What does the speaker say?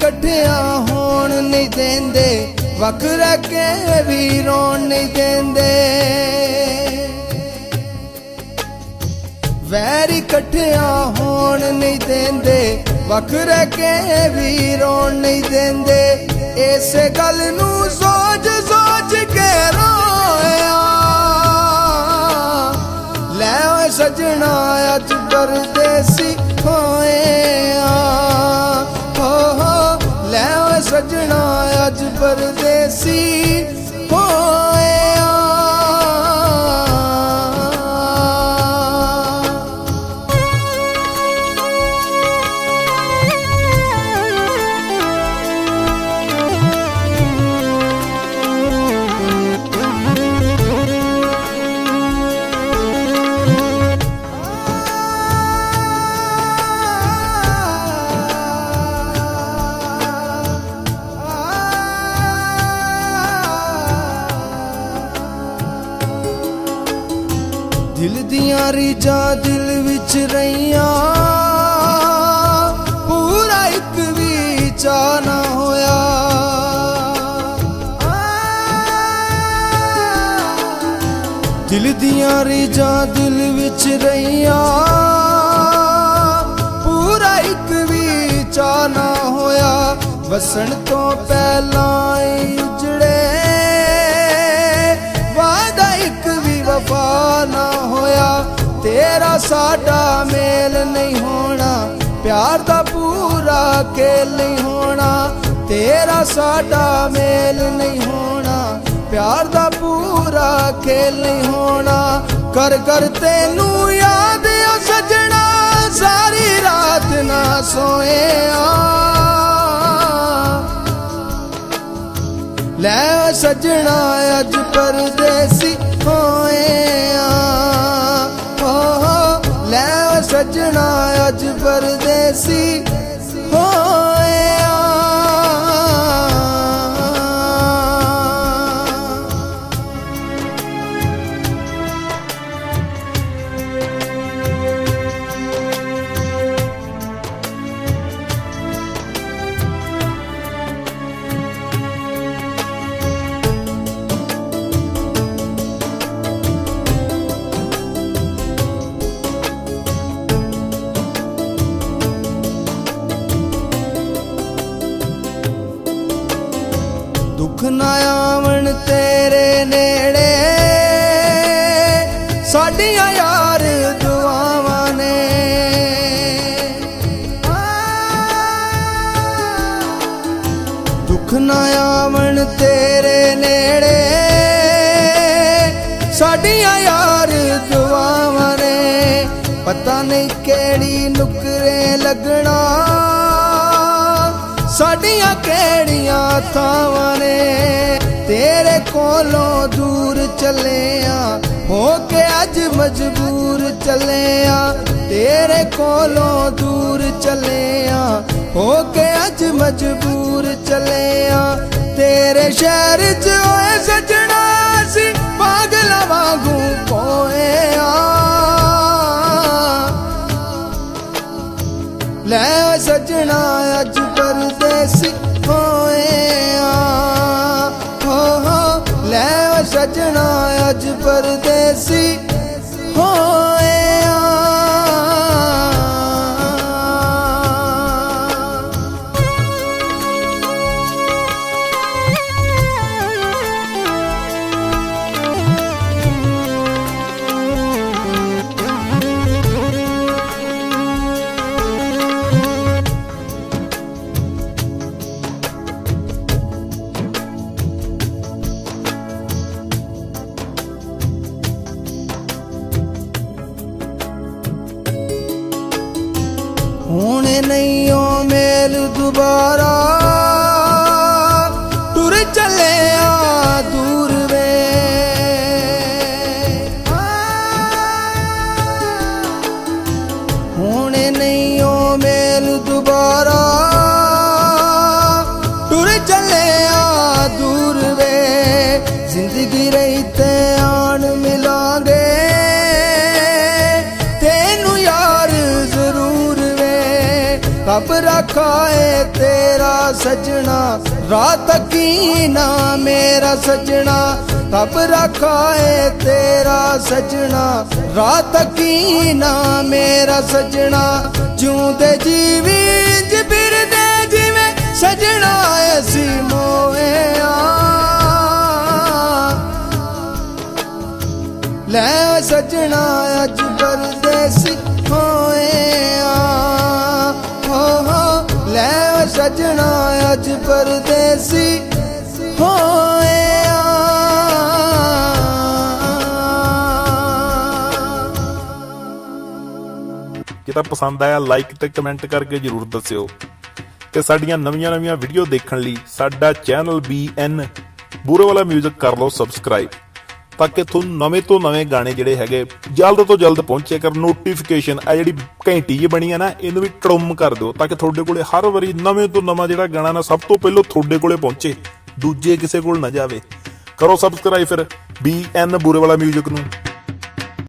कट्ठिया होण नहीं देंदे, वख रह के भी रोण नहीं देंदे। वैरी कट्ठिया होण नहीं देंदे, वख रह के भी रोण नहीं देंदे। इस गल नू सोच सोच के रोया, लै सजना अज परदेसी होया। हो लै सजना अज परदेसी होया। दिल दियां रीझां दिल विच रहियां, पूरा एक भी चा ना होया। दिल दियां रीझां दिल विच रहियां, पूरा एक भी चा ना होया। वसन तो पहला उजड़े, वादा एक भी वफा ना होया। तेरा साडा मेल नहीं होना, प्यार दा पूरा खेल नहीं होना। तेरा साडा मेल नहीं होना, प्यार दा पूरा खेल नहीं होना। कर कर तेनू याद ओ सजना, सारी रात ना सोया। लै सजना अज परदेसी होया। लै सजना अज परदेसी होया। दुख ना आवन तेरे नेड़े, साडियां यार दुआवां ने। दुख ना आवन तेरे नेड़े, साडियां यार दुआवां ने। पता नहीं केड़ी नुकरे लगना, साडियां केड़ियां थावां ने। तेरे कोलों दूर चले आ, हो के अज मजबूर चले आ। तेरे कोलों दूर चले आ, हो के अज मजबूर चले आ। तेरे शहर च होए सजना, सी पागल वांगू पोए आ। लै सजना अज परदेसी होया। लै सजना अज परदेसी होया। होने नहीं ओ मेल दोबारा, टुर चले आ दूर वे। होने नहीं ओ मेल दोबारा, टुर चले आ दूर वे। जिंदगी रही ते आन मिलांगे, तेनू यार जरूर वे। कब रखा है तेरा सजना, रात की ना मेरा सजना, कब रखा है तेरा सजना, रात की ना मेरा सजना, जूंदे जीवी फिर दे जिवे सजना ऐसी मोए ले सजना अज परदेसी होए हो ले सजना अज परदेसी होए ਜੇ ਤਾਂ ਪਸੰਦ ਆਇਆ ਲਾਈਕ ਤੇ ਕਮੈਂਟ ਕਰਕੇ ਜਰੂਰ ਦੱਸਿਓ ਤੇ ਸਾਡੀਆਂ ਨਵੀਆਂ ਵੀਡੀਓ ਦੇਖਣ ਲਈ ਸਾਡਾ ਚੈਨਲ BN ਬੂਰੇਵਾਲਾ ਮਿਊਜ਼ਿਕ ਕਰ ਲਓ ਸਬਸਕ੍ਰਾਈਬ ਤਾਂ ਕਿ ਤੁਹਾਨੂੰ ਨਵੇਂ ਤੋਂ ਨਵੇਂ ਗਾਣੇ ਜਿਹੜੇ ਹੈਗੇ ਜਲਦ ਤੋਂ ਜਲਦ ਪਹੁੰਚੇ ਕਰ। ਨੋਟੀਫਿਕੇਸ਼ਨ ਆ ਜਿਹੜੀ ਘੰਟੀ ਜੀ ਬਣੀ ਆ ਨਾ ਇਹਨੂੰ ਵੀ ਟਰਮ ਕਰ ਦਿਓ ਤਾਂ ਕਿ ਤੁਹਾਡੇ ਕੋਲੇ ਹਰ ਵਾਰੀ ਨਵੇਂ ਤੋਂ ਨਵਾਂ ਜਿਹੜਾ ਗਾਣਾ ਨਾ ਸਭ ਤੋਂ ਪਹਿਲਾਂ ਤੁਹਾਡੇ ਕੋਲੇ ਪਹੁੰਚੇ, ਦੂਜੇ ਕਿਸੇ ਕੋਲ ਨਾ ਜਾਵੇ। ਕਰੋ ਸਬਸਕ੍ਰਾਈਬ ਫਿਰ BN ਬੂਰੇਵਾਲਾ ਮਿਊਜ਼ਿਕ ਨੂੰ।